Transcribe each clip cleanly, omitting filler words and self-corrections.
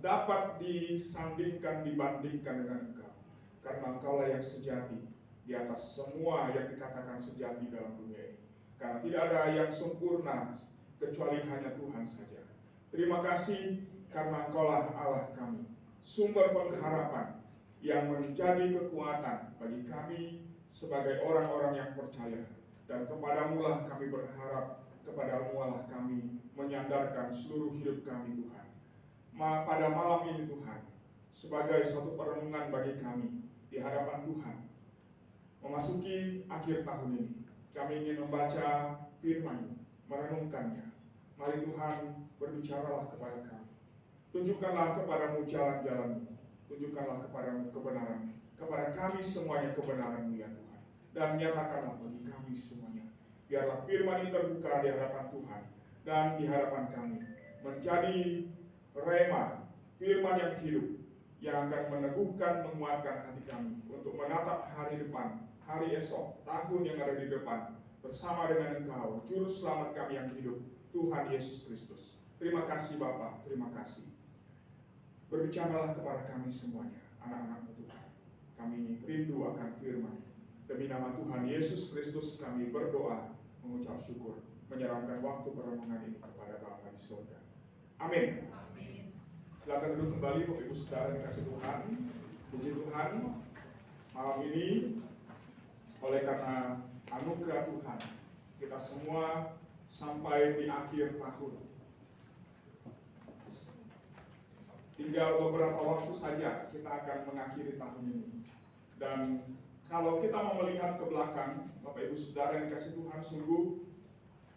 dapat disandingkan, dibandingkan dengan Engkau. Karena Engkaulah yang sejati di atas semua yang dikatakan sejati dalam dunia ini. Karena tidak ada yang sempurna kecuali hanya Tuhan saja. Terima kasih karena Engkaulah Allah kami, sumber pengharapan yang menjadi kekuatan bagi kami sebagai orang-orang yang percaya. Dan kepadamu-lah kami berharap, kepadamu-lah kami menyandarkan seluruh hidup kami Tuhan. Pada malam ini Tuhan, sebagai satu perenungan bagi kami di hadapan Tuhan, memasuki akhir tahun ini, kami ingin membaca firman-Mu, merenungkannya. Mari Tuhan, berbicaralah kepada kami. Tunjukkanlah kepadamu jalan-jalan-Mu, tunjukkanlah kepadamu kebenaran, kepada kami semuanya kebenaran-Mu ya Tuhan. Dan nyatakanlah bagi kami semuanya. Biarlah firman ini terbuka di hadapan Tuhan dan di hadapan kami, menjadi rema, firman yang hidup, yang akan meneguhkan, menguatkan hati kami untuk menatap hari depan, hari esok, tahun yang ada di depan, bersama dengan Engkau, Juru Selamat kami yang hidup, Tuhan Yesus Kristus. Terima kasih Bapa, terima kasih. Berbicaralah kepada kami semuanya, anak-anak-Mu Tuhan. Kami rindu akan firman. Demi nama Tuhan Yesus Kristus kami berdoa, mengucap syukur, menyerahkan waktu perenungan ini kepada Bapa di surga. Amin. Amin. Silakan duduk kembali Bapak Ibu Saudara yang dikasihi Tuhan. Puji Tuhan, malam ini oleh karena anugerah Tuhan, kita semua sampai di akhir tahun. Tinggal beberapa waktu saja kita akan mengakhiri tahun ini. Dan kalau kita mau melihat ke belakang, Bapak Ibu Saudara yang dikasihi Tuhan, sungguh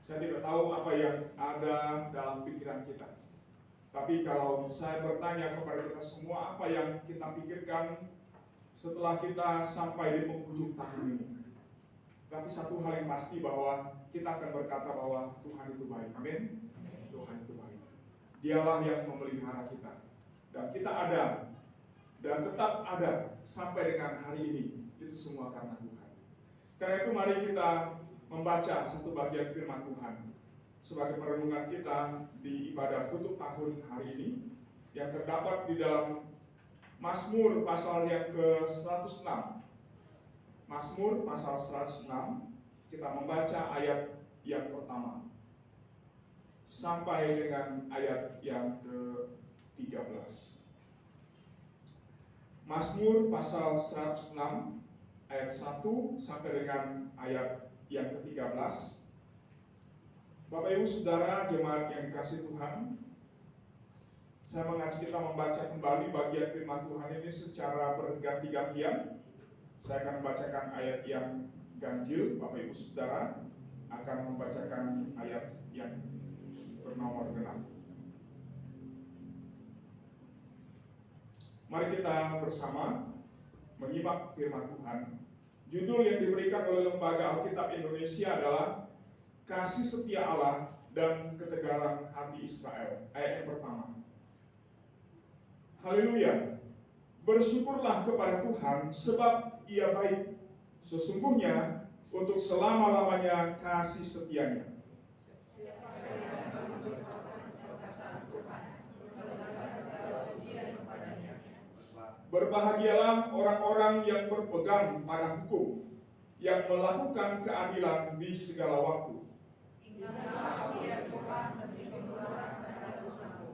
saya tidak tahu apa yang ada dalam pikiran kita. Tapi kalau saya bertanya kepada kita semua, apa yang kita pikirkan setelah kita sampai di penghujung tahun ini? Tapi satu hal yang pasti bahwa kita akan berkata bahwa Tuhan itu baik. Amin. Tuhan itu baik. Dialah yang memelihara kita. Dan kita ada dan tetap ada sampai dengan hari ini. Itu semua karena Tuhan. Karena itu mari kita membaca satu bagian firman Tuhan sebagai perenungan kita di ibadah tutup tahun hari ini, yang terdapat di dalam Mazmur pasal yang ke-106. Mazmur pasal 106, kita membaca ayat yang pertama sampai dengan ayat yang ke-13. Mazmur pasal 106 ayat 1 sampai dengan ayat yang ke-13. Bapak Ibu Saudara jemaat yang dikasihi Tuhan, saya mengajak kita membaca kembali bagian firman Tuhan ini secara berganti-gantian. Saya akan membacakan ayat yang ganjil, Bapak Ibu Saudara akan membacakan ayat yang bernomor genap. Mari kita bersama menyimak firman Tuhan. Judul yang diberikan oleh Lembaga Alkitab Indonesia adalah Kasih Setia Allah dan Ketegaran Hati Israel. Ayat yang pertama. Haleluya. Bersyukurlah kepada Tuhan sebab Ia baik. Sesungguhnya untuk selama-lamanya kasih setianya. Berbahagialah orang-orang yang berpegang pada hukum, yang melakukan keadilan di segala waktu. Ingatlah aku ya Tuhan demi pengeluaran Tuhan-Mu,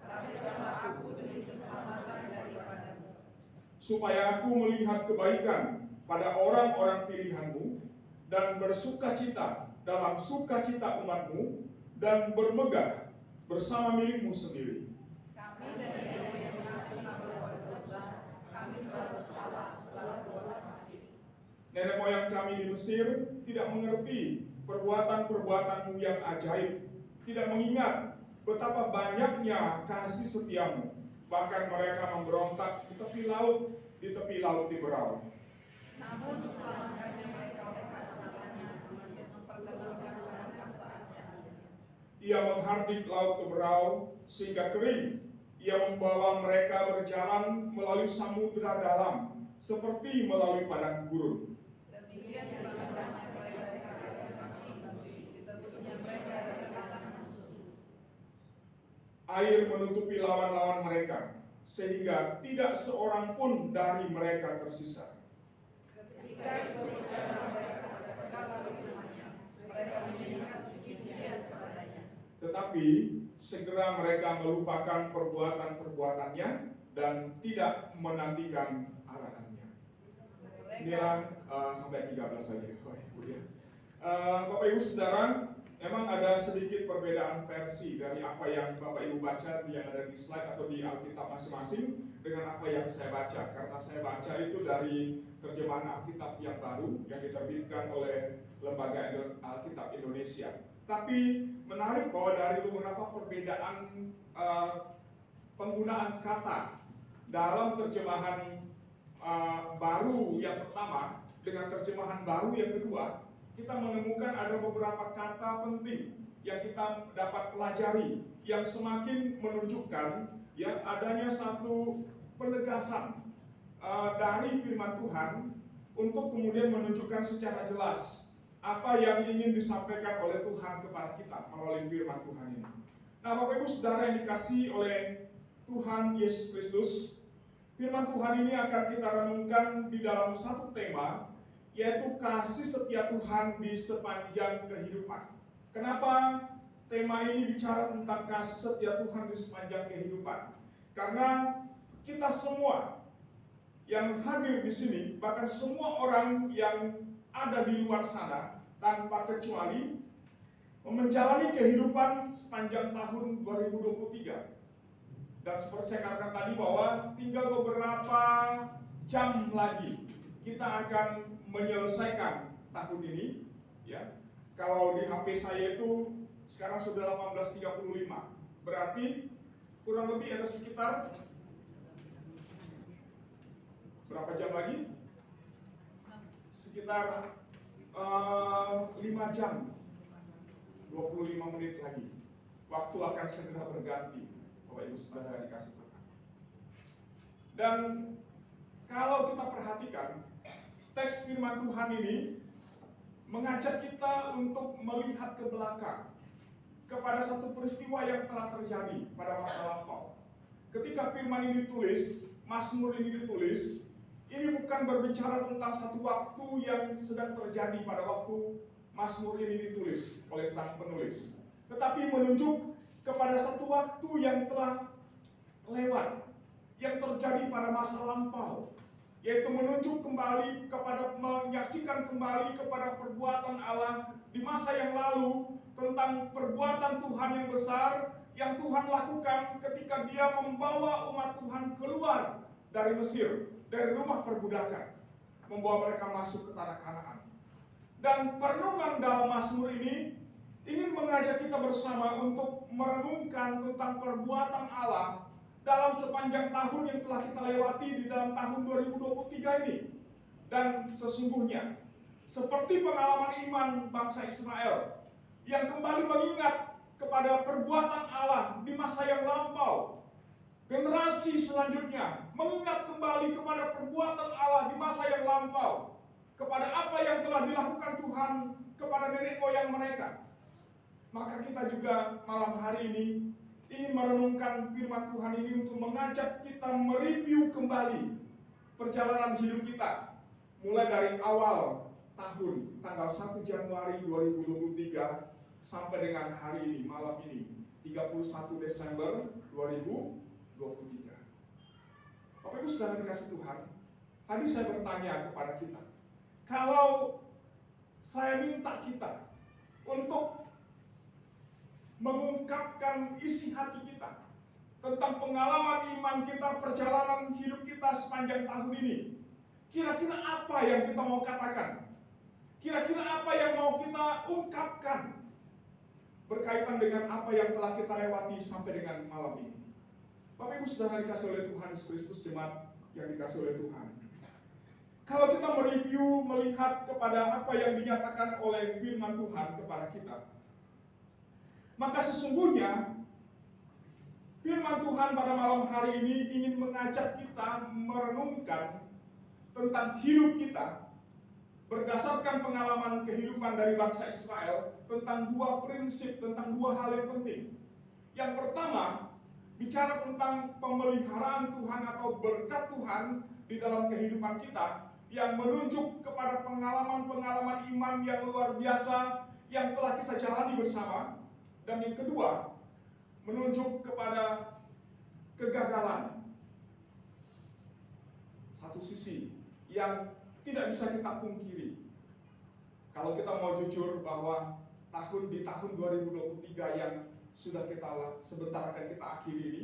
perhatikanlah aku demi keselamatan daripadamu. Supaya aku melihat kebaikan pada orang-orang pilihan-Mu, dan bersukacita dalam sukacita umat-Mu, dan bermegah bersama milik-Mu sendiri. Kami dari nenek yang telah berbuat dosa, kami telah bersalah, telah berbuat fasik. Nenek moyang kami di Mesir tidak mengerti perbuatan-perbuatan-Mu yang ajaib, tidak mengingat betapa banyaknya kasih setiamu. Bahkan mereka memberontak di tepi laut Tiberau. Namun diselamatkannya mereka oleh kata-katanya untuk memperkenalkan kekuasaannya. Ia menghardik laut Tiberau sehingga kering. Ia membawa mereka berjalan melalui samudera dalam, seperti melalui padang gurun. Demikian diselamatkannya mereka dari kata kunci, ditebusnya mereka dari tangan musuh. air menutupi lawan-lawan mereka, sehingga tidak seorang pun dari mereka tersisa. Ketika itu berjalan mereka pada segala firman-Nya, mereka menyanyikan puji-pujian kepadanya. Tetapi segera mereka melupakan perbuatan-perbuatannya dan tidak menantikan arahannya. Inilah sampai 13 saja. Bapak Ibu Saudara, memang ada sedikit perbedaan versi dari apa yang Bapak Ibu baca yang ada di slide atau di Alkitab masing-masing dengan apa yang saya baca. Karena saya baca itu dari terjemahan Alkitab yang baru yang diterbitkan oleh Lembaga Alkitab Indonesia. Tapi menarik bahwa dari beberapa perbedaan penggunaan kata dalam terjemahan baru yang pertama dengan terjemahan baru yang kedua, kita menemukan ada beberapa kata penting yang kita dapat pelajari yang semakin menunjukkan ya adanya satu penegasan dari firman Tuhan untuk kemudian menunjukkan secara jelas apa yang ingin disampaikan oleh Tuhan kepada kita melalui firman Tuhan ini. Nah, Bapak Ibu Saudara yang dikasihi oleh Tuhan Yesus Kristus, firman Tuhan ini akan kita renungkan di dalam satu tema, yaitu kasih setia Tuhan di sepanjang kehidupan. Kenapa tema ini bicara tentang kasih setia Tuhan di sepanjang kehidupan? Karena kita semua yang hadir di sini, bahkan semua orang yang ada di luar sana, tanpa kecuali, menjalani kehidupan sepanjang tahun 2023. Dan seperti saya katakan tadi bahwa tinggal beberapa jam lagi kita akan menyelesaikan tahun ini, ya. Kalau di HP saya itu sekarang sudah 18.35, berarti kurang lebih ada sekitar berapa jam lagi? Sekitar 5 jam 25 menit lagi. Waktu akan segera berganti, Bapak Ibu Saudara dikasih Tuhan. Dan kalau kita perhatikan teks firman Tuhan ini mengajak kita untuk melihat ke belakang kepada satu peristiwa yang telah terjadi pada masa lampau. Ketika firman ini ditulis, Mazmur ini ditulis, ini bukan berbicara tentang satu waktu yang sedang terjadi pada waktu Mazmur ini ditulis oleh sang penulis, tetapi menunjuk kepada satu waktu yang telah lewat, yang terjadi pada masa lampau, yaitu menunjuk kembali kepada, menyaksikan kembali kepada perbuatan Allah di masa yang lalu, tentang perbuatan Tuhan yang besar yang Tuhan lakukan ketika Dia membawa umat Tuhan keluar dari Mesir, dari rumah perbudakan, membawa mereka masuk ke tanah Kanaan. Dan perenungan dalam Mazmur ini ingin mengajak kita bersama untuk merenungkan tentang perbuatan Allah dalam sepanjang tahun yang telah kita lewati di dalam tahun 2023 ini. Dan sesungguhnya seperti pengalaman iman bangsa Israel yang kembali mengingat kepada perbuatan Allah di masa yang lampau, generasi selanjutnya mengingat kembali kepada perbuatan Allah di masa yang lampau, kepada apa yang telah dilakukan Tuhan kepada nenek moyang mereka. Maka kita juga malam hari ini ingin merenungkan firman Tuhan ini untuk mengajak kita mereview kembali perjalanan hidup kita mulai dari awal tahun tanggal 1 Januari 2023 sampai dengan hari ini, malam ini 31 Desember 2023. Bapak Ibu Saudara dikasih Tuhan, tadi saya bertanya kepada kita, kalau saya minta kita untuk mengungkapkan isi hati kita tentang pengalaman iman kita, perjalanan hidup kita sepanjang tahun ini, kira-kira apa yang kita mau katakan? Kira-kira apa yang mau kita ungkapkan berkaitan dengan apa yang telah kita lewati sampai dengan malam ini? Bapak Ibu Saudara dikasih oleh Tuhan Yesus Kristus, jemaat yang dikasih oleh Tuhan, kalau kita mereview, melihat kepada apa yang dinyatakan oleh firman Tuhan kepada kita, maka sesungguhnya firman Tuhan pada malam hari ini ingin mengajak kita merenungkan tentang hidup kita berdasarkan pengalaman kehidupan dari bangsa Israel, tentang dua prinsip, tentang dua hal yang penting. Yang pertama, bicara tentang pemeliharaan Tuhan atau berkat Tuhan di dalam kehidupan kita yang menunjuk kepada pengalaman-pengalaman iman yang luar biasa yang telah kita jalani bersama. Dan yang kedua, menunjuk kepada kegagalan. Satu sisi yang tidak bisa kita pungkiri. Kalau kita mau jujur bahwa di tahun 2023 yang sudah sebentar akan kita akhiri ini,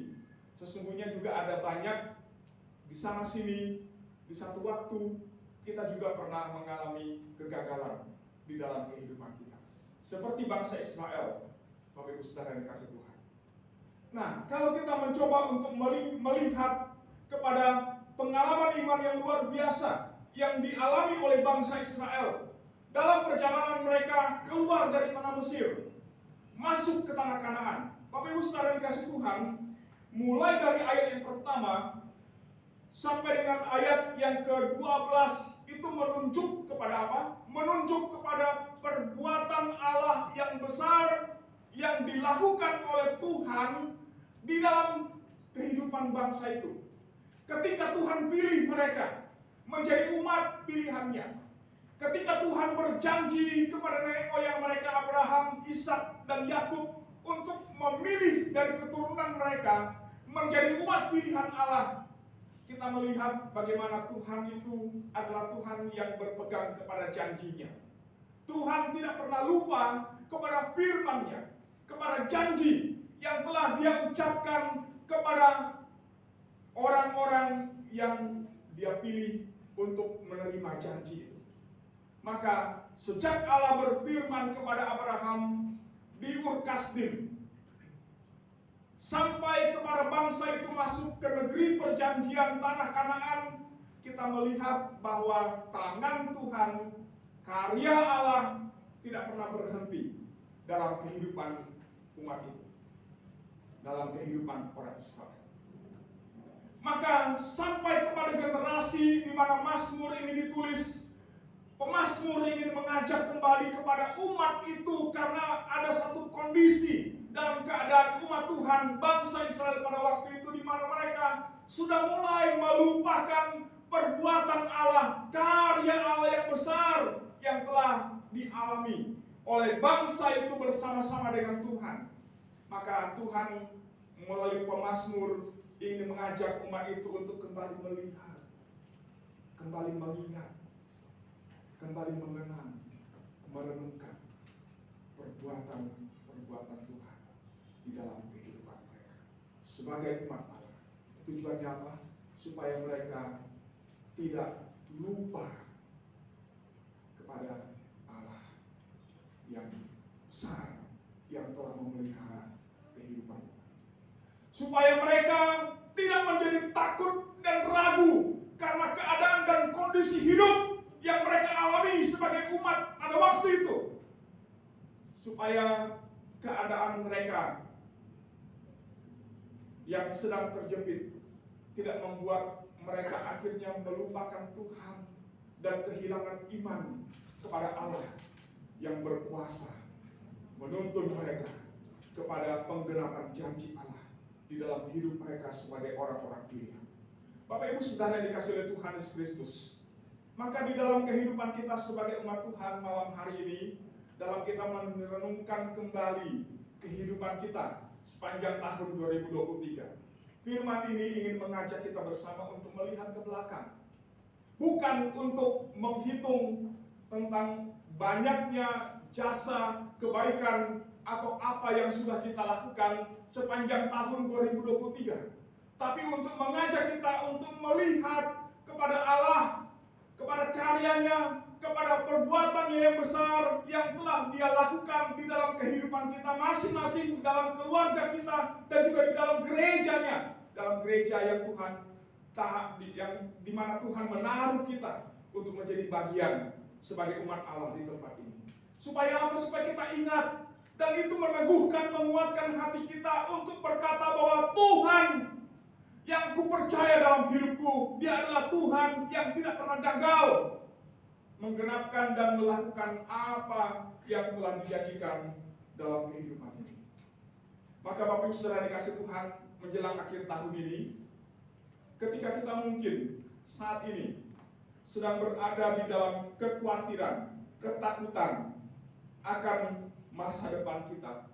sesungguhnya juga ada banyak di sana sini, di satu waktu kita juga pernah mengalami kegagalan di dalam kehidupan kita. Seperti bangsa Israel, Bapak Ibu Saudara yang dikasihi Tuhan. Nah, kalau kita mencoba untuk melihat kepada pengalaman iman yang luar biasa yang dialami oleh bangsa Israel dalam perjalanan mereka keluar dari tanah Mesir, masuk ke tanah Kanaan. Bapak Ibu Saudara yang dikasihi Tuhan, mulai dari ayat yang pertama sampai dengan ayat yang ke-12 itu menunjuk kepada apa? Menunjuk kepada perbuatan Allah yang besar yang dilakukan oleh Tuhan di dalam kehidupan bangsa itu. Ketika Tuhan pilih mereka menjadi umat pilihannya, ketika Tuhan berjanji kepada nenek moyang mereka Abraham, Ishak, dan Yakub untuk memilih dari keturunan mereka menjadi umat pilihan Allah, kita melihat bagaimana Tuhan itu adalah Tuhan yang berpegang kepada janjinya. Tuhan tidak pernah lupa kepada firman-Nya, kepada janji yang telah Dia ucapkan kepada orang-orang yang Dia pilih untuk menerima janji itu. Maka sejak Allah berfirman kepada Abraham di Ur Kasdim, sampai kepada bangsa itu masuk ke negeri perjanjian tanah Kanaan, kita melihat bahwa tangan Tuhan, karya Allah tidak pernah berhenti dalam kehidupan umat itu, dalam kehidupan orang Israel. Maka sampai kepada generasi di mana Mazmur ini ditulis, pemazmur ingin mengajak kembali kepada umat itu karena ada satu kondisi dalam keadaan umat Tuhan, bangsa Israel pada waktu itu di mana mereka sudah mulai melupakan perbuatan Allah, karya Allah yang besar yang telah dialami oleh bangsa itu bersama-sama dengan Tuhan. Maka Tuhan melalui pemazmur ingin mengajak umat itu untuk kembali melihat, kembali mengingat, kembali mengenang, merenungkan perbuatan Tuhan di dalam kehidupan mereka sebagai umat Allah. Tujuannya apa? Supaya mereka tidak lupa kepada Allah yang besar yang telah memelihara kehidupan mereka. Supaya mereka tidak menjadi takut dan ragu karena keadaan dan kondisi hidup yang mereka alami sebagai umat pada waktu itu. Supaya keadaan mereka yang sedang terjepit tidak membuat mereka akhirnya melupakan Tuhan dan kehilangan iman kepada Allah yang berkuasa menuntun mereka kepada penggenapan janji Allah di dalam hidup mereka sebagai orang-orang pilihan. Bapak Ibu Saudara yang dikasihi oleh Tuhan Yesus Kristus, maka di dalam kehidupan kita sebagai umat Tuhan malam hari ini, dalam kita merenungkan kembali kehidupan kita sepanjang tahun 2023, firman ini ingin mengajak kita bersama untuk melihat ke belakang. Bukan untuk menghitung tentang banyaknya jasa, kebaikan, atau apa yang sudah kita lakukan sepanjang tahun 2023. Tapi untuk mengajak kita untuk melihat kepada Allah, kepada karyanya, kepada perbuatannya yang besar yang telah Dia lakukan di dalam kehidupan kita masing-masing, dalam keluarga kita, dan juga di dalam gerejanya, dalam gereja yang Tuhan yang di mana Tuhan menaruh kita untuk menjadi bagian sebagai umat Allah di tempat ini. Supaya apa? Supaya kita ingat, dan itu meneguhkan, menguatkan hati kita untuk berkata bahwa Tuhan yang kupercaya dalam hidupku, Dia adalah Tuhan yang tidak pernah gagal menggenapkan dan melakukan apa yang telah dijanjikan dalam kehidupan ini. Maka Bapak Ibu Saudara dikasih Tuhan, menjelang akhir tahun ini, ketika kita mungkin saat ini sedang berada di dalam kekhawatiran, ketakutan akan masa depan kita,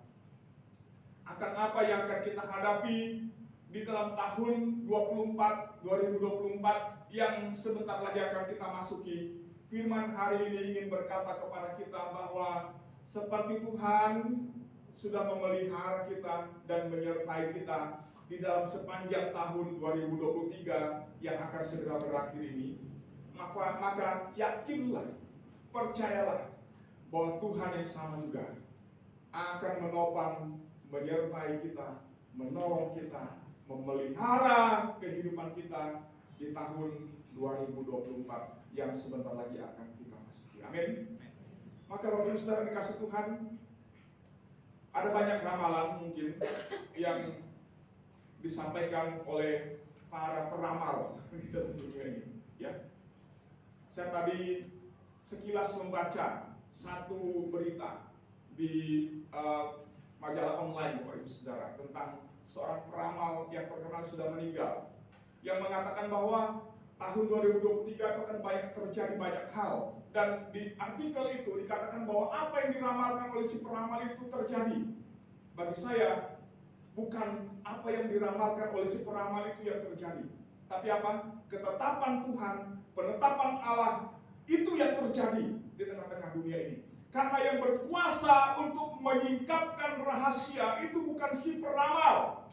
akan apa yang akan kita hadapi di dalam tahun 2024 yang sebentar lagi akan kita masuki. Firman hari ini ingin berkata kepada kita bahwa seperti Tuhan sudah memelihara kita dan menyertai kita di dalam sepanjang tahun 2023 yang akan segera berakhir ini, maka yakinlah, percayalah bahwa Tuhan yang sama juga akan menopang, menyertai kita, menolong kita, memelihara kehidupan kita di tahun 2024 yang sebentar lagi akan kita masuki. Amin. Maka Bapak Ibu Saudara dikasih Tuhan, ada banyak ramalan mungkin yang disampaikan oleh para peramal di dalam dunia ini. Ya, saya tadi sekilas membaca satu berita di majalah online Bapak Ibu Saudara tentang seorang peramal yang terkenal sudah meninggal, yang mengatakan bahwa tahun 2023 itu akan terjadi banyak hal, dan di artikel itu dikatakan bahwa apa yang diramalkan oleh si peramal itu terjadi. Bagi saya, bukan apa yang diramalkan oleh si peramal itu yang terjadi, tapi apa? Ketetapan Tuhan, penetapan Allah itu yang terjadi di tengah-tengah dunia ini. Karena yang berkuasa untuk menyingkapkan rahasia itu bukan si peramal,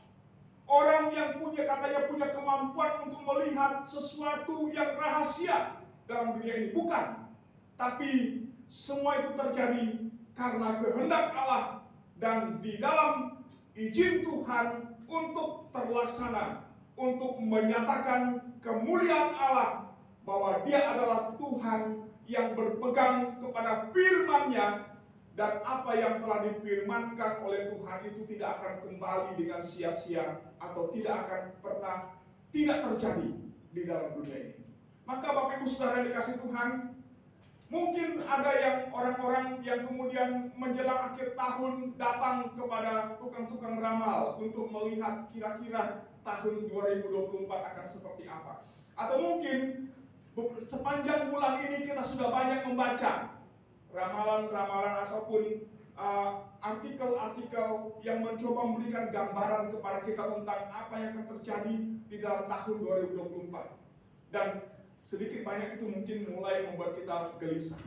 orang yang katanya punya kemampuan untuk melihat sesuatu yang rahasia dalam dunia ini, bukan. Tapi semua itu terjadi karena kehendak Allah dan di dalam izin Tuhan untuk terlaksana, untuk menyatakan kemuliaan Allah bahwa Dia adalah Tuhan yang berpegang kepada firman-Nya, dan apa yang telah difirmankan oleh Tuhan itu tidak akan kembali dengan sia-sia atau tidak akan pernah tidak terjadi di dalam dunia ini. Maka Bapak Ibu Saudara yang dikasih Tuhan, mungkin ada yang orang-orang yang kemudian menjelang akhir tahun datang kepada tukang-tukang ramal untuk melihat kira-kira tahun 2024 akan seperti apa. Atau mungkin sepanjang bulan ini kita sudah banyak membaca ramalan-ramalan ataupun artikel-artikel yang mencoba memberikan gambaran kepada kita tentang apa yang akan terjadi di dalam tahun 2024. Dan sedikit banyak itu mungkin mulai membuat kita gelisah,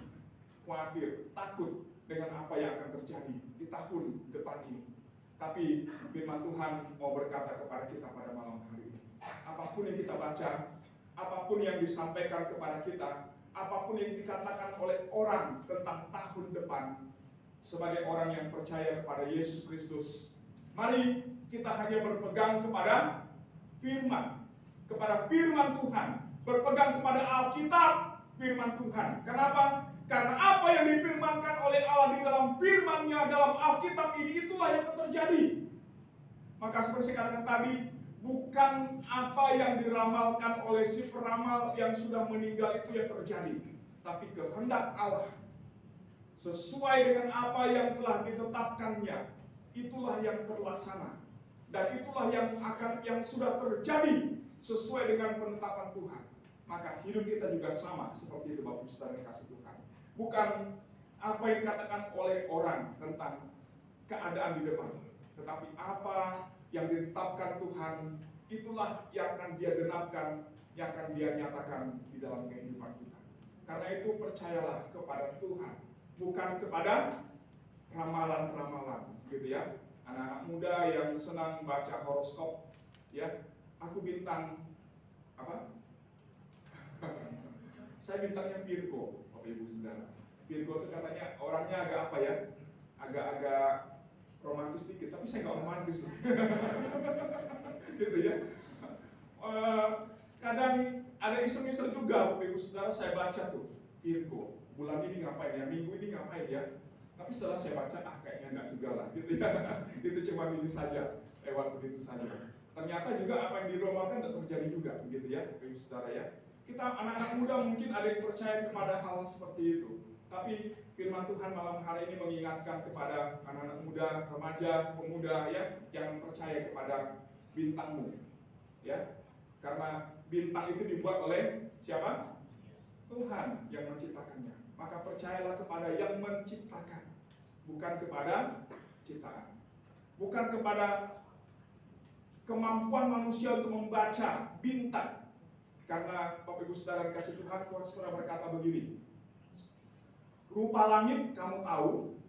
khawatir, takut dengan apa yang akan terjadi di tahun depan ini. Tapi firman Tuhan mau berkata kepada kita pada malam hari ini, apapun yang kita baca, apapun yang disampaikan kepada kita, apapun yang dikatakan oleh orang tentang tahun depan, sebagai orang yang percaya kepada Yesus Kristus, mari kita hanya berpegang kepada firman, Tuhan, berpegang kepada Alkitab, firman Tuhan. Kenapa? Karena apa yang difirmankan oleh Allah di dalam firman-Nya dalam Alkitab ini, itulah yang akan terjadi. Maka seperti saya katakan tadi, bukan apa yang diramalkan oleh si peramal yang sudah meninggal itu yang terjadi, tapi kehendak Allah sesuai dengan apa yang telah ditetapkannya, itulah yang terlaksana, dan itulah yang sudah terjadi sesuai dengan penetapan Tuhan. Maka hidup kita juga sama seperti itu Bapak Saudara yang kasih Tuhan. Bukan apa yang dikatakan oleh orang tentang keadaan di depan, tetapi apa yang ditetapkan Tuhan, itulah yang akan Dia genapkan, yang akan Dia nyatakan di dalam kehidupan kita. Karena itu percayalah kepada Tuhan, bukan kepada ramalan-ramalan, gitu ya. Anak-anak muda yang senang baca horoskop, ya, aku bintang apa? Saya bintangnya Virgo, Bapak Ibu Saudara. Virgo itu katanya orangnya agak apa ya? Agak-agak romantis dikit, tapi saya nggak romantis. Gitu ya. Kadang ada iseng-iseng juga, Bapak Ibu Saudara, saya baca tuh Virgo, bulan ini ngapain ya, minggu ini ngapain ya. Tapi setelah saya baca, kayaknya enggak juga lah, gitu ya. Itu cuma ini saja, lewat begitu saja. Ternyata juga apa yang diramalkan tidak terjadi juga, begitu ya, Bapak Ibu Saudara ya. Kita anak-anak muda mungkin ada yang percaya kepada hal seperti itu. Tapi firman Tuhan malam hari ini mengingatkan kepada anak-anak muda, remaja, pemuda ya, jangan percaya kepada bintangmu. Ya, karena bintang itu dibuat oleh siapa? Tuhan yang menciptakannya. Maka percayalah kepada yang menciptakan, bukan kepada ciptaan. Bukan kepada kemampuan manusia untuk membaca bintang. Karena Bapak Ibu Saudara dikasih Tuhan, Tuhan Saudara berkata begini, rupa langit kamu tahu,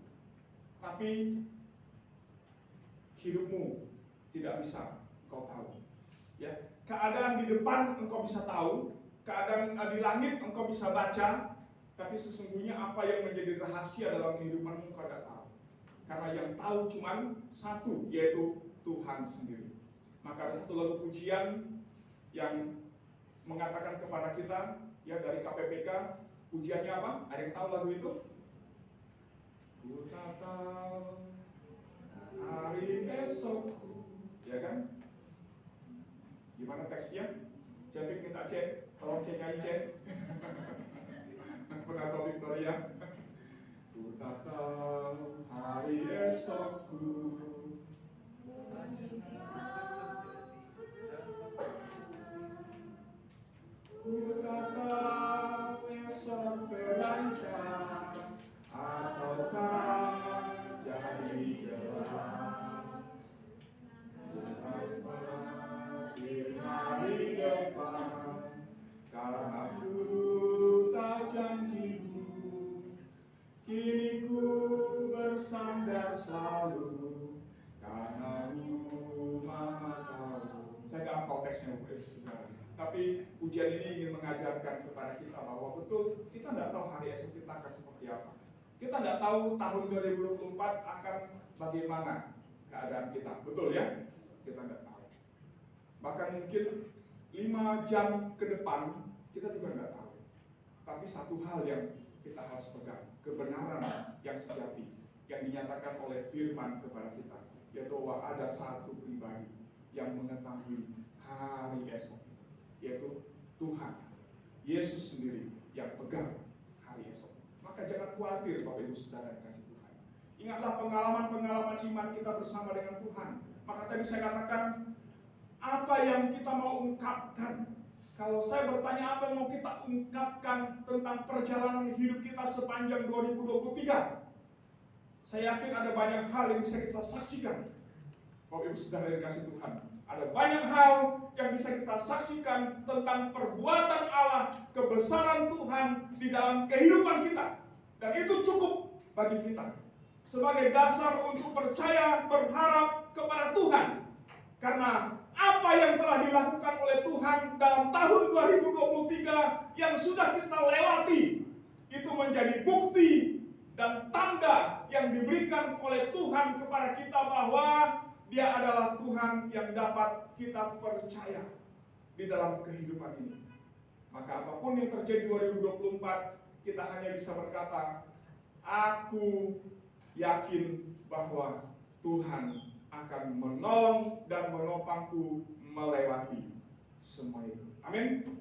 tapi hidupmu tidak bisa engkau tahu. Ya, keadaan di depan engkau bisa tahu, keadaan di langit engkau bisa baca, tapi sesungguhnya apa yang menjadi rahasia dalam kehidupanmu engkau tidak tahu. Karena yang tahu cuma satu, yaitu Tuhan sendiri. Maka ada satu lagu pujian yang mengatakan kepada kita, ya, dari KPPK, pujiannya apa? Ada yang tahu lagu itu? Ku tak tahu hari esokku, ya kan? Gimana teksnya? Cepik minta cek, tolong cek aja cek. Penata Victoria. Ku tak tahu hari esokku, ku tak tahu esok beranjak ataukah jadi gelap. Ku tak khawatir hari depan, karena ku tak janjimu. Kini ku bersandar selalu, karena Maha Tahu. Saya nggak hafal teksnya, Saudara. Tapi ujian ini ingin mengajarkan kepada kita bahwa betul kita tidak tahu hari esok kita akan seperti apa. Kita tidak tahu tahun 2024 akan bagaimana keadaan kita, betul ya? Kita tidak tahu. Bahkan mungkin 5 jam ke depan kita juga tidak tahu. Tapi satu hal yang kita harus pegang, kebenaran yang sejati yang dinyatakan oleh firman kepada kita, yaitu bahwa ada satu pribadi yang mengetahui hari esok, yaitu Tuhan Yesus sendiri yang pegang hari esok. Maka jangan khawatir Bapak Ibu Saudara yang kasih Tuhan. Ingatlah pengalaman-pengalaman iman kita bersama dengan Tuhan. Maka tadi saya katakan, apa yang kita mau ungkapkan? Kalau saya bertanya apa yang mau kita ungkapkan tentang perjalanan hidup kita sepanjang 2023, saya yakin ada banyak hal yang bisa kita saksikan. Bapak Ibu Saudara yang kasih Tuhan, ada banyak hal yang bisa kita saksikan tentang perbuatan Allah, kebesaran Tuhan di dalam kehidupan kita. Dan itu cukup bagi kita sebagai dasar untuk percaya, berharap kepada Tuhan. Karena apa yang telah dilakukan oleh Tuhan dalam tahun 2023 yang sudah kita lewati, itu menjadi bukti dan tanda yang diberikan oleh Tuhan kepada kita bahwa Dia adalah Tuhan yang dapat kita percaya di dalam kehidupan ini. Maka apapun yang terjadi 2024, kita hanya bisa berkata, aku yakin bahwa Tuhan akan menolong dan menopangku melewati semua itu. Amin.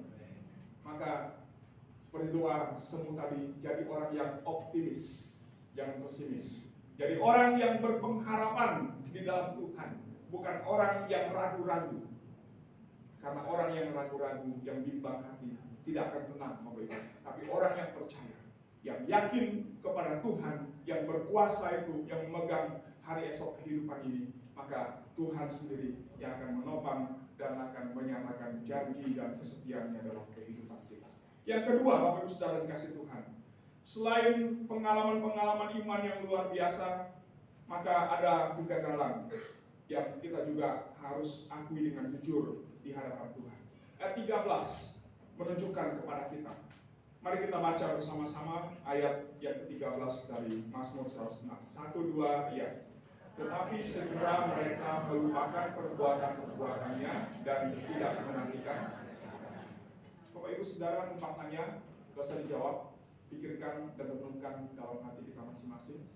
Maka seperti doa semu tadi, jadi orang yang optimis, jangan pesimis. Jadi orang yang berpengharapan di dalam Tuhan, bukan orang yang ragu-ragu. Karena orang yang ragu-ragu, yang bimbang hati, tidak akan tenang, Bapak Ibu. Tapi orang yang percaya, yang yakin kepada Tuhan, yang berkuasa itu, yang memegang hari esok kehidupan ini, maka Tuhan sendiri yang akan menopang dan akan menyatakan janji dan kesetiaannya dalam kehidupan kita. Yang kedua, Bapak Ibu Saudara dikasih Tuhan, selain pengalaman-pengalaman iman yang luar biasa, maka ada kegagalan yang kita juga harus akui dengan jujur di hadapan Tuhan. Ayat 13 menunjukkan kepada kita. Mari kita baca bersama-sama ayat yang ke-13 dari Mazmur 106. 1-2 ayat. Tetapi segera mereka melupakan perbuatan-perbuatannya dan tidak menantikan. Bapak Ibu Saudara, umpamanya, gak usah dijawab, pikirkan dan renungkan dalam hati kita masing-masing.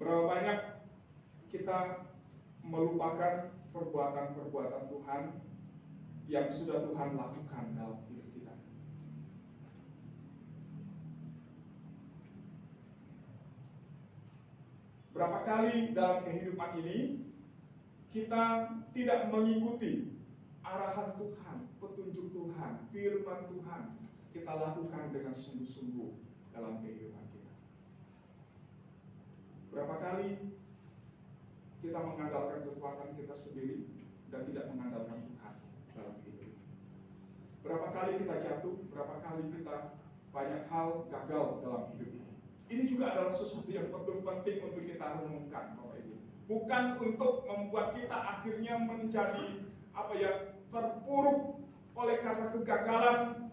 Berapa banyak kita melupakan perbuatan-perbuatan Tuhan yang sudah Tuhan lakukan dalam hidup kita. Berapa kali dalam kehidupan ini kita tidak mengikuti arahan Tuhan, petunjuk Tuhan, firman Tuhan, kita lakukan dengan sungguh-sungguh dalam kehidupan kita. Berapa kali kita mengandalkan kekuatan kita sendiri dan tidak mengandalkan Tuhan dalam hidup. Berapa kali kita jatuh, berapa kali kita banyak hal gagal dalam hidup ini. Ini juga adalah sesuatu yang penting untuk kita renungkan, Bapak Ibu. Bukan untuk membuat kita akhirnya menjadi terpuruk oleh karena kegagalan,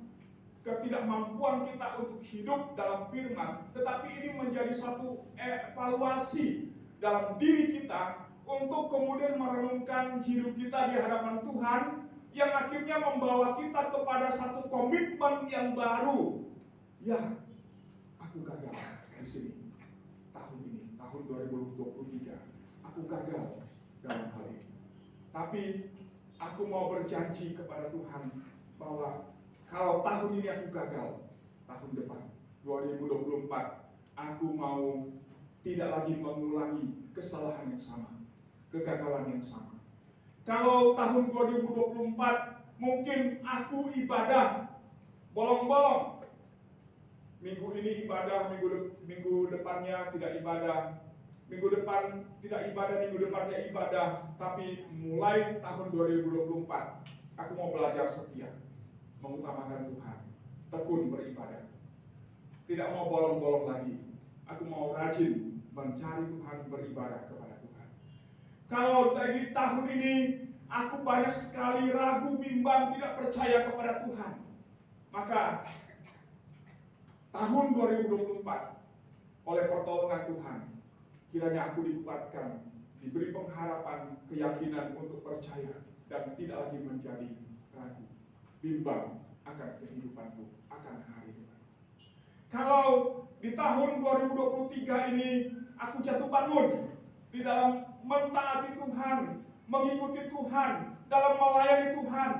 ketidakmampuan kita untuk hidup dalam firman, tetapi ini menjadi satu evaluasi dalam diri kita untuk kemudian merenungkan hidup kita di hadapan Tuhan, yang akhirnya membawa kita kepada satu komitmen yang baru. Ya, aku gagal di sini tahun ini, tahun 2023, aku gagal dalam hal ini. Tapi aku mau berjanji kepada Tuhan bahwa kalau tahun ini aku gagal, tahun depan 2024 aku mau tidak lagi mengulangi kesalahan yang sama, kegagalan yang sama. Kalau tahun 2024 mungkin aku ibadah bolong-bolong, minggu ini ibadah, minggu depannya tidak ibadah, minggu depan tidak ibadah, minggu depannya ibadah. Tapi mulai tahun 2024 aku mau belajar setia, mengutamakan Tuhan, tekun beribadah, tidak mau bolong-bolong lagi. Aku mau rajin mencari Tuhan, beribadah kepada Tuhan. Kalau dari tahun ini aku banyak sekali ragu, bimbang, tidak percaya kepada Tuhan, maka tahun 2024 oleh pertolongan Tuhan, kiranya aku dikuatkan, diberi pengharapan, keyakinan untuk percaya dan tidak lagi menjadi ragu, bimbang akan kehidupanku, akan hari depan. Kalau di tahun 2023 ini aku jatuh bangun di dalam mentaati Tuhan, mengikuti Tuhan, dalam melayani Tuhan,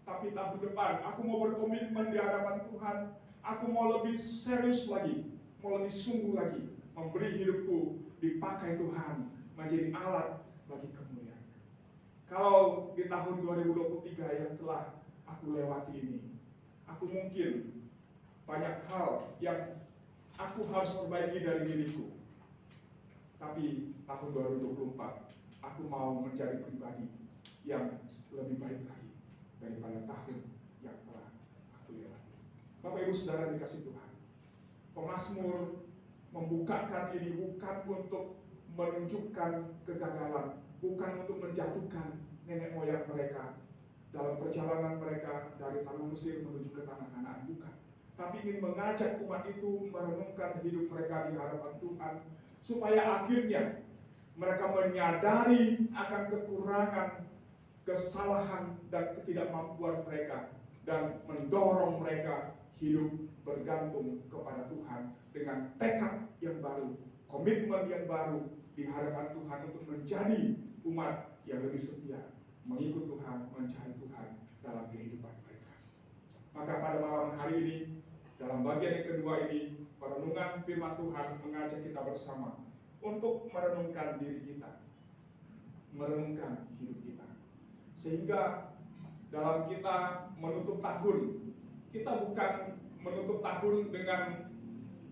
tapi tahun depan aku mau berkomitmen di hadapan Tuhan. Aku mau lebih serius lagi, mau lebih sungguh lagi, memberi hidupku dipakai Tuhan menjadi alat bagi kemuliaan. Kalau di tahun 2023 yang telah aku lewati ini, aku mungkin banyak hal yang aku harus perbaiki dari diriku. Tapi tahun 2024 aku mau menjadi pribadi yang lebih baik lagi daripada tahun yang telah aku lewati. Bapak Ibu Saudara dikasih Tuhan, pemazmur membukakan ini bukan untuk menunjukkan kegagalan, bukan untuk menjatuhkan nenek moyang mereka dalam perjalanan mereka dari tanah Mesir menuju ke tanah Kanaan, bukan. Tapi ingin mengajak umat itu merenungkan hidup mereka di hadapan Tuhan, supaya akhirnya mereka menyadari akan kekurangan, kesalahan dan ketidakmampuan mereka, dan mendorong mereka hidup bergantung kepada Tuhan dengan tekad yang baru, komitmen yang baru di hadapan Tuhan untuk menjadi umat yang lebih setia, mengikut Tuhan, mencari Tuhan dalam kehidupan mereka. Maka pada malam hari ini, dalam bagian yang kedua ini, perenungan firman Tuhan mengajak kita bersama untuk merenungkan diri kita, merenungkan hidup kita, sehingga dalam kita menutup tahun, kita bukan menutup tahun dengan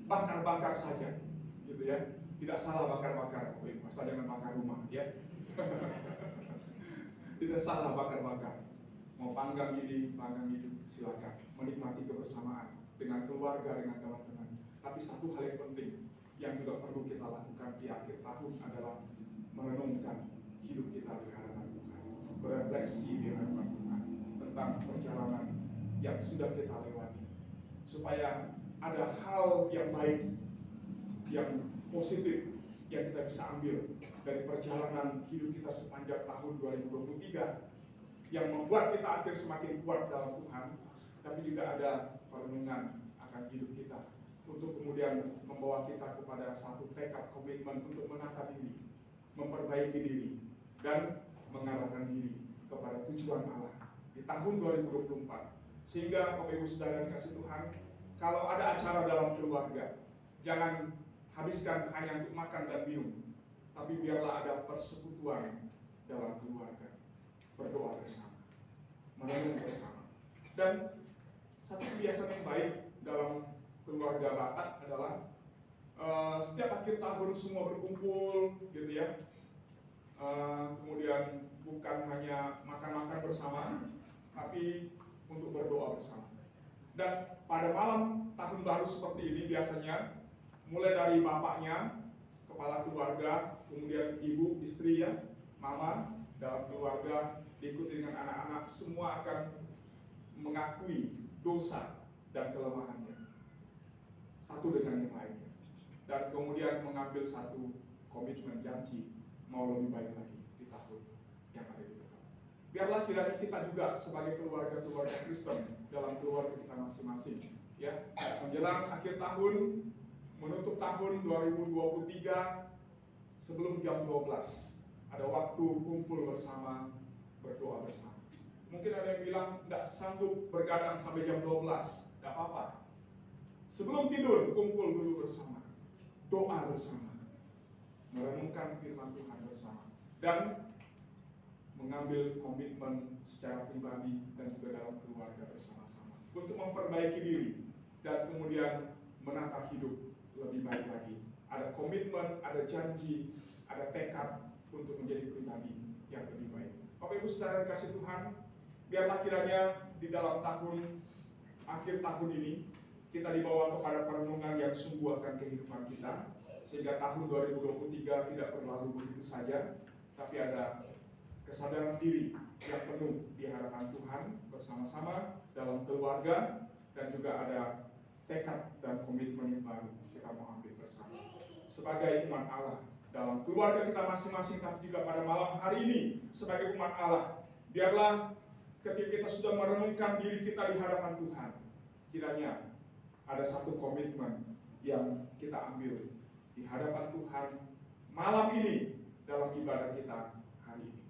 bakar-bakar saja, gitu ya. Tidak salah bakar-bakar, asal jangan bakar rumah, ya. Tidak salah bakar-bakar. Mau panggang ini, silakan. Menikmati kebersamaan dengan keluarga, dengan teman-teman. Tapi satu hal yang penting yang juga perlu kita lakukan di akhir tahun adalah merenungkan hidup kita di hadapan Tuhan, berefleksi di hadapan Tuhan tentang perjalanan yang sudah kita lewati, supaya ada hal yang baik, yang positif yang kita bisa ambil dari perjalanan hidup kita sepanjang tahun 2023, yang membuat kita akhir semakin kuat dalam Tuhan. Tapi juga ada perenungan akan hidup kita untuk kemudian membawa kita kepada satu tekad komitmen untuk menata diri, memperbaiki diri, dan mengarahkan diri kepada tujuan Allah di tahun 2024. Sehingga Bapak Ibu Saudara dikasih Tuhan, kalau ada acara dalam keluarga, jangan habiskan hanya untuk makan dan minum, tapi biarlah ada persekutuan dalam keluarga, berdoa bersama, merenung bersama. Dan satu kebiasaan yang baik dalam keluarga Batak adalah setiap akhir tahun semua berkumpul gitu ya. Kemudian bukan hanya makan-makan bersama, tapi untuk berdoa bersama. Dan pada malam tahun baru seperti ini biasanya mulai dari bapaknya, kepala keluarga, kemudian ibu, istri ya, mama dalam keluarga, diikuti dengan anak-anak, semua akan mengakui dosa dan kelemahannya satu dengan yang lainnya, dan kemudian mengambil satu komitmen janji mau lebih baik lagi di tahun yang ada di depan. Biarlah kiranya kita juga sebagai keluarga Kristen dalam keluarga kita masing-masing ya, menjelang akhir tahun, menutup tahun 2023, sebelum jam 12 ada waktu kumpul bersama, berdoa bersama. Mungkin ada yang bilang tidak sanggup bergadang sampai jam 12, tidak apa-apa. Sebelum tidur kumpul dulu bersama, doa bersama, merenungkan firman Tuhan bersama, dan mengambil komitmen secara pribadi dan juga dalam keluarga bersama-sama untuk memperbaiki diri dan kemudian menata hidup lebih baik lagi. Ada komitmen, ada janji, ada tekad untuk menjadi pribadi yang lebih baik. Bapak Ibu Saudara dikasih Tuhan, biarlah kiranya di dalam akhir tahun ini kita dibawa kepada perenungan yang sungguh akan kehidupan kita, sehingga tahun 2023 tidak berlalu begitu saja, tapi ada kesadaran diri yang penuh di hadapan Tuhan bersama-sama dalam keluarga, dan juga ada tekad dan komitmen yang baru kita mau ambil bersama sebagai umat Allah dalam keluarga kita masing-masing, tapi juga pada malam hari ini sebagai umat Allah. Biarlah ketika kita sudah merenungkan diri kita di hadapan Tuhan, kiranya ada satu komitmen yang kita ambil di hadapan Tuhan malam ini dalam ibadah kita hari ini,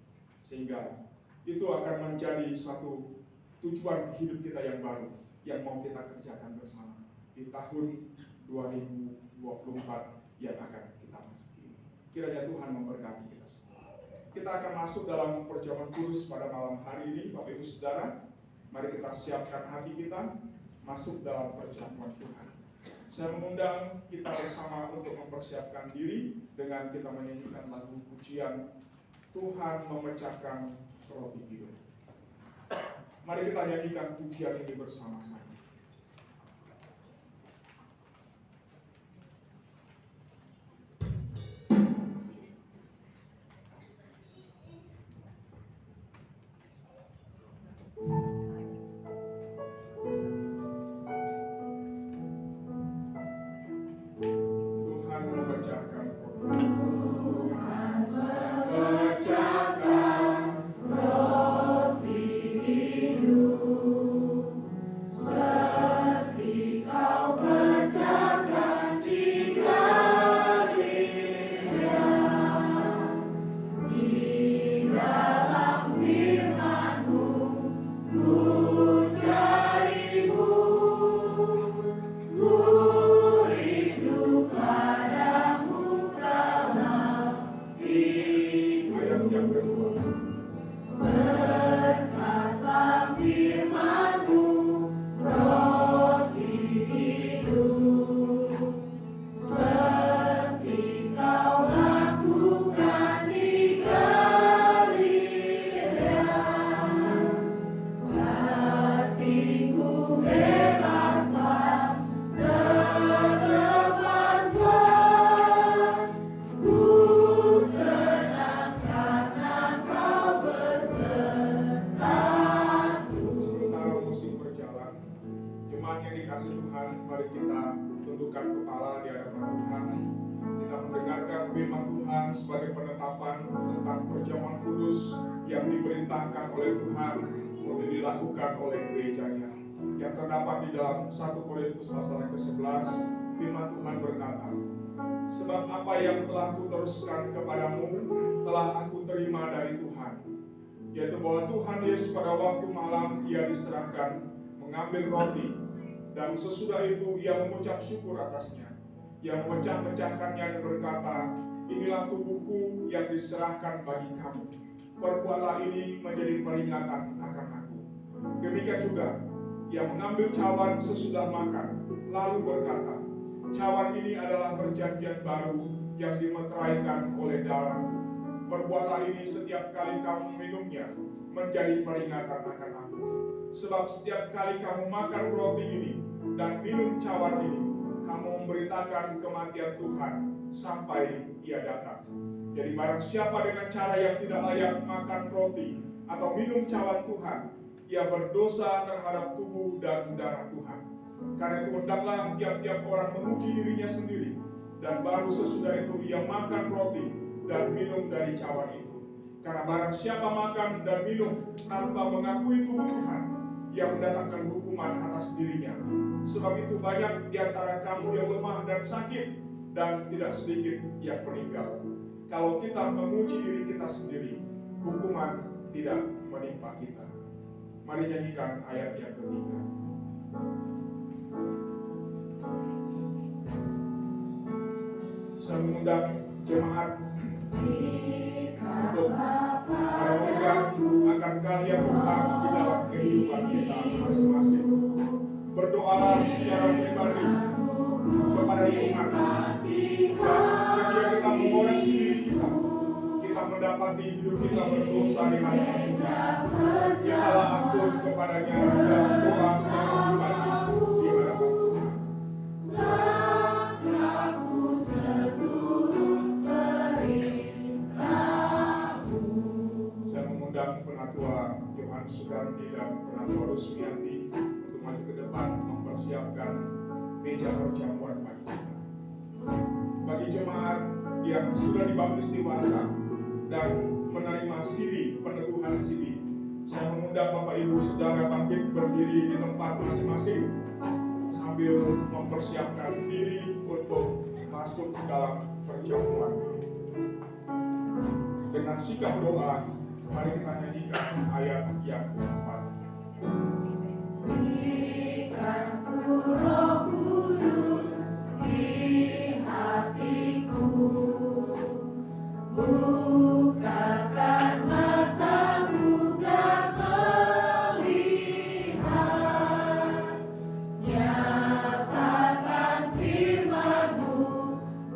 sehingga itu akan menjadi satu tujuan hidup kita yang baru yang mau kita kerjakan bersama di tahun 2024 yang akan kita masuki ini. Kiranya Tuhan memberkati kita semua. Kita akan masuk dalam perjamuan kudus pada malam hari ini, Bapak Ibu Saudara. Mari kita siapkan hati kita masuk dalam perjamuan Tuhan. Saya mengundang kita bersama untuk mempersiapkan diri dengan kita menyanyikan lagu pujian Tuhan memecahkan roti hidup. Mari kita nyanyikan pujian ini bersama-sama. Sebagai penetapan tentang perjamuan kudus yang diperintahkan oleh Tuhan untuk dilakukan oleh gerejanya, yang terdapat di dalam 1 Korintus pasal yang ke-11. Firman Tuhan berkata, sebab apa yang telah kuteruskan kepadamu telah aku terima dari Tuhan, yaitu bahwa Tuhan Yesus pada waktu malam ia diserahkan mengambil roti, dan sesudah itu ia mengucap syukur atasnya, ia memecah-mecahkannya dan berkata, inilah tubuhku yang diserahkan bagi kamu. perbuatlah ini menjadi peringatan akan aku. Demikian juga, ia mengambil cawan sesudah makan, lalu berkata, cawan ini adalah perjanjian baru yang dimeteraikan oleh darahku. Perbuatlah ini setiap kali kamu minumnya, menjadi peringatan akan aku. Sebab setiap kali kamu makan roti ini dan minum cawan ini, kamu memberitakan kematian Tuhan sampai ia datang. Jadi barang siapa dengan cara yang tidak layak makan roti atau minum cawan Tuhan, ia berdosa terhadap tubuh dan darah Tuhan. Karena itu hendaklah tiap-tiap orang menguji dirinya sendiri, dan baru sesudah itu ia makan roti dan minum dari cawan itu. Karena barang siapa makan dan minum tanpa mengakui tubuh Tuhan, ia mendatangkan hukuman atas dirinya. Sebab itu banyak di antara kamu yang lemah dan sakit, dan tidak sedikit yang meninggal. Kalau kita menguji diri kita sendiri, hukuman tidak menimpa kita. Mari nyanyikan ayat yang ketiga. Saya mengundang jemaat untuk merenungkan akan karya Tuhan di dalam kehidupan kita masing-masing. Berdoalah secara pribadi kepada Tuhan, dan ketika kita mengoreksi diri kita, kita mendapati hidup kita berdosa di hadapan Tuhan. Mintalah ampun kepadanya dalam doa secara pribadi di hadapan Tuhan. Saya mengundang Penatua Yohan Sugarti dan Penatua Rusmianti untuk maju ke depan mempersiapkan meja perjamuan bagi kita. Bagi jemaat yang sudah dibaptis dewasa dan menerima sili, peneguhan sili, saya mengundang Bapak Ibu Saudara bangkit berdiri di tempat masing-masing sambil mempersiapkan diri untuk masuk dalam perjamuan. Dengan sikap doa, mari kita nyanyikan ayat yang keempat. Berikanku Roh Kudus di hatiku, bukakan mataku agar melihat, nyatakan firman-Mu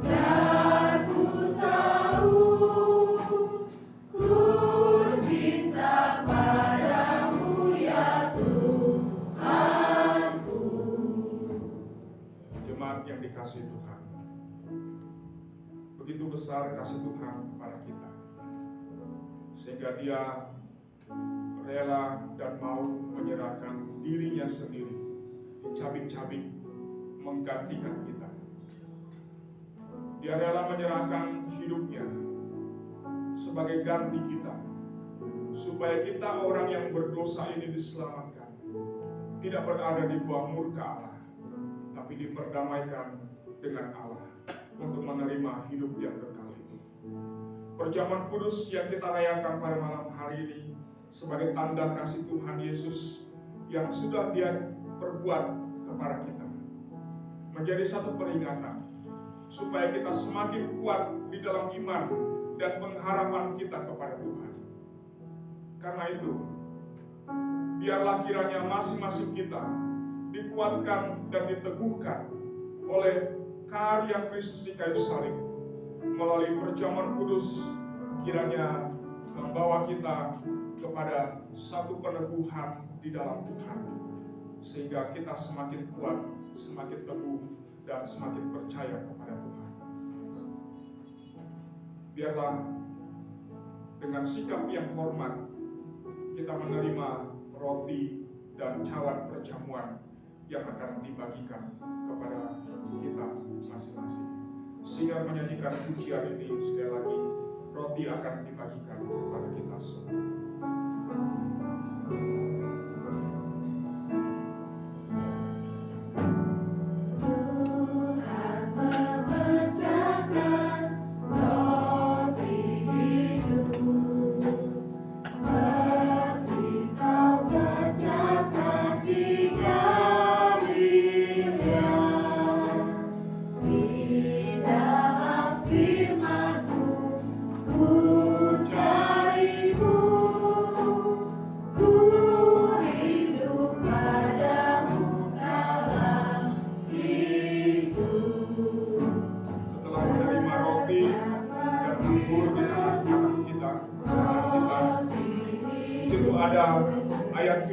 agar ku tahu, ku cinta padamu ya Tuhanku. Jemaat yang dikasihi Tuhan, begitu besar kasih Tuhan kepada kita, sehingga Dia rela dan mau menyerahkan dirinya sendiri dicabik-cabik menggantikan kita. Dia rela menyerahkan hidupnya sebagai ganti kita, supaya kita orang yang berdosa ini diselamatkan, tidak berada di bawah murka Allah, tapi diperdamaikan dengan Allah untuk menerima hidup yang kekal itu. Perjamuan kudus yang kita rayakan pada malam hari ini sebagai tanda kasih Tuhan Yesus yang sudah Dia perbuat kepada kita, menjadi satu peringatan supaya kita semakin kuat di dalam iman dan pengharapan kita kepada Tuhan. Karena itu, biarlah kiranya masing-masing kita dikuatkan dan diteguhkan oleh karya Kristus di kayu salib. Melalui perjamuan kudus, kiranya membawa kita kepada satu peneguhan di dalam Tuhan, sehingga kita semakin kuat, semakin teguh, dan semakin percaya kepada Tuhan. Biarlah dengan sikap yang hormat kita menerima roti dan cawan perjamuan yang akan dibagikan kepada kita masing-masing. Sehingga menyanyikan pujian ini sekali lagi, roti akan dibagikan kepada kita semua. Firman-Mu ku cari.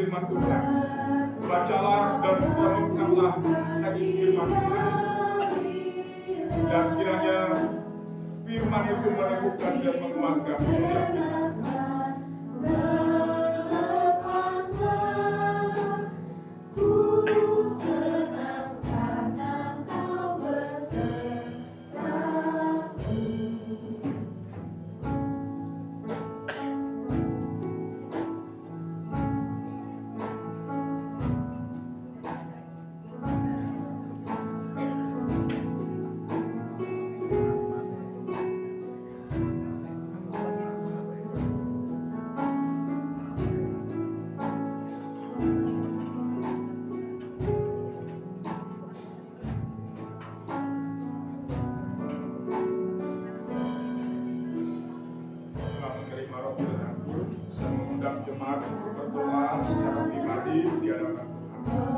firman Tuhan. Bacalah dan renungkanlah teks firman Tuhan. Dan kiranya firman itu meneguhkan dan menguatkan setiap kita. Jemaat berdoa secara pribadi di hadapan Tuhan.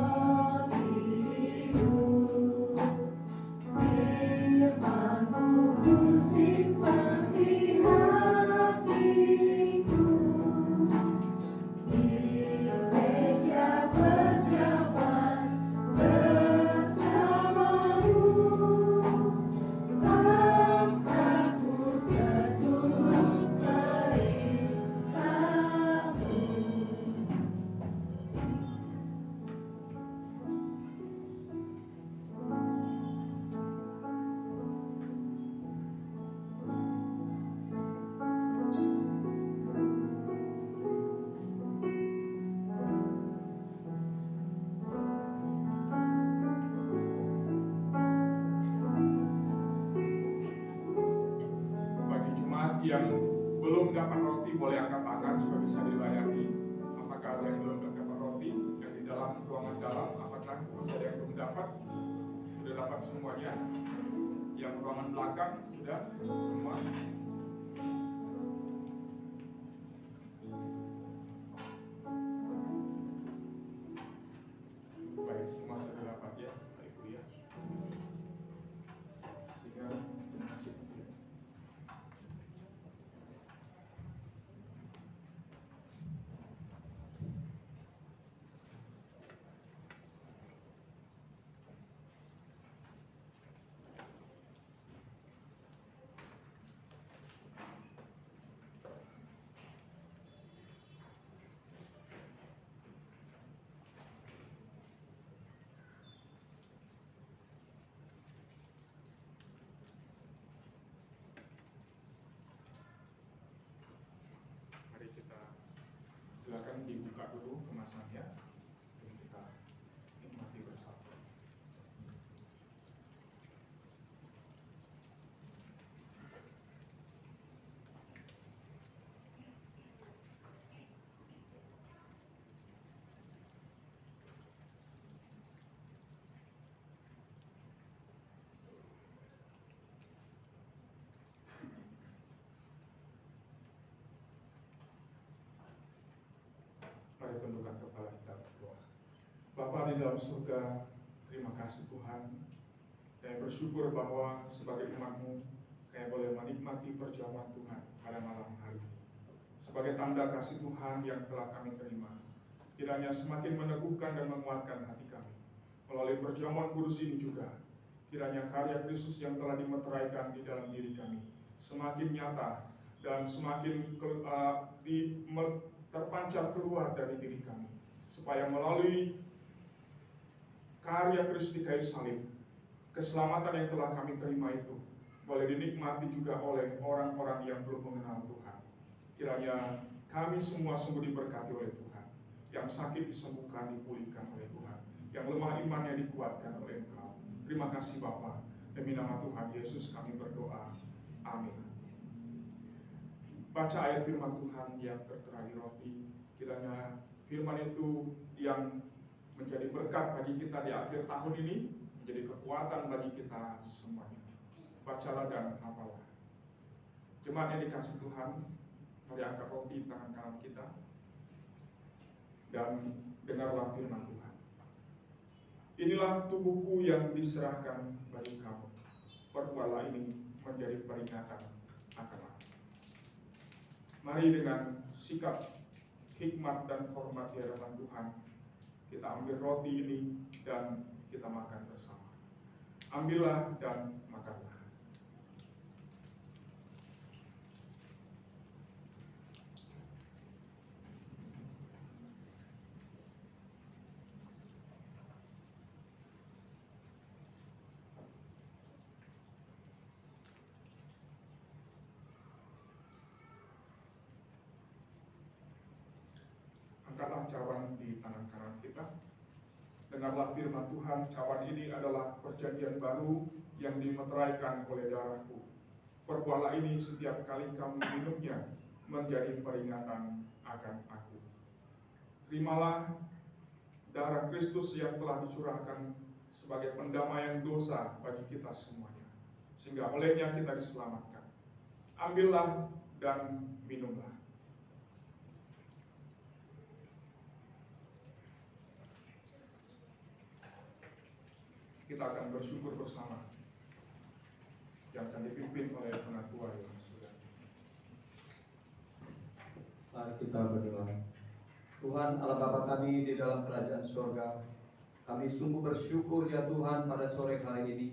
Yang belum dapat roti boleh angkat tangan supaya bisa dilayani. Apakah ada yang belum dapat roti? Yang di dalam ruangan dalam, apakah masih ada yang belum dapat? Sudah dapat semuanya? Yang ruangan belakang sudah semua? Baik, semua sudah dapat ya, Baik Bu ya. Sehingga masih silakan dibuka dulu kemasannya sebelum kita nikmati bersama. Mari tundukkan kepala kita berdoa. Bapa di dalam surga, terima kasih Tuhan. Kami bersyukur bahwa sebagai umat-Mu, kami boleh menikmati perjamuan Tuhan pada malam hari ini. Sebagai tanda kasih Tuhan yang telah kami terima, kiranya semakin meneguhkan dan menguatkan hati kami. Melalui perjamuan kudus ini juga, kiranya karya Kristus yang telah dimeteraikan di dalam diri kami semakin nyata dan semakin terpancar keluar dari diri kami, supaya melalui karya Kristus di kayu salib, keselamatan yang telah kami terima itu boleh dinikmati juga oleh orang-orang yang belum mengenal Tuhan. Kiranya kami semua sungguh diberkati oleh Tuhan, yang sakit disembuhkan, dipulihkan oleh Tuhan, yang lemah imannya dikuatkan oleh Engkau. Terima kasih Bapa, demi nama Tuhan Yesus kami berdoa, amin. Baca ayat firman Tuhan yang tertera di roti. Kiranya firman itu yang menjadi berkat bagi kita di akhir tahun ini, menjadi kekuatan bagi kita semuanya. Bacalah dan hafalah. Jemaat yang dikasih Tuhan, mari angkat roti di tangan kanan kita dan dengarlah firman Tuhan. Inilah tubuhku yang diserahkan bagi kamu. Perbuatlah ini menjadi peringatan akan aku. Mari dengan sikap hikmat dan hormat di hadapan Tuhan, kita ambil roti ini dan kita makan bersama. Ambillah dan makanlah. Angkatlah cawan di tangan kanan kita. Dengarlah firman Tuhan. Cawan ini adalah perjanjian baru yang dimeteraikan oleh darahku. Perbuatlah ini setiap kali kamu minumnya menjadi peringatan akan aku. Terimalah darah Kristus yang telah dicurahkan sebagai pendamaian dosa bagi kita semuanya, sehingga olehnya kita diselamatkan. Ambillah dan minumlah. Kita akan bersyukur bersama yang akan dipimpin oleh penatua yang sudah. Mari kita berdoa. Tuhan Allah Bapa kami di dalam kerajaan surga, kami sungguh bersyukur ya Tuhan pada sore hari ini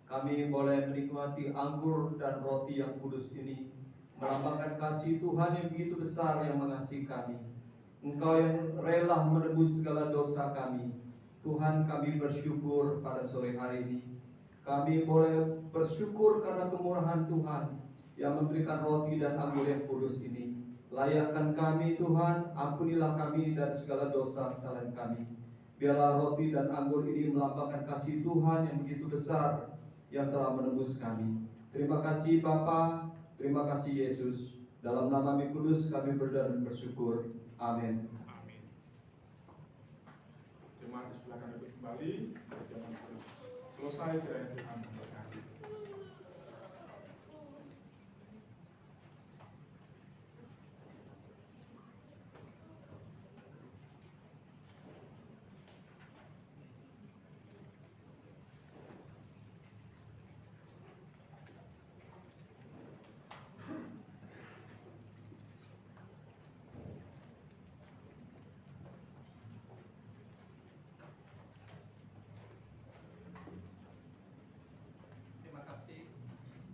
kami boleh menikmati anggur dan roti yang kudus ini, melambangkan kasih Tuhan yang begitu besar yang mengasihi kami. Engkau yang rela menebus segala dosa kami. Tuhan, kami bersyukur pada sore hari ini. Kami boleh bersyukur karena kemurahan Tuhan yang memberikan roti dan anggur yang kudus ini. Layakkan kami Tuhan, ampunilah kami dari segala dosa kesalahan kami. Biarlah roti dan anggur ini melambangkan kasih Tuhan yang begitu besar yang telah menebus kami. Terima kasih Bapa, terima kasih Yesus. Dalam nama kudus kami berdoa dan bersyukur. Amin. Jemaat silakan duduk kembali. Jangan terus selesai kiranya Tuhan memberkati.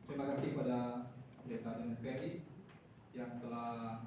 Terima kasih pada Pendeta dan Ferry yang telah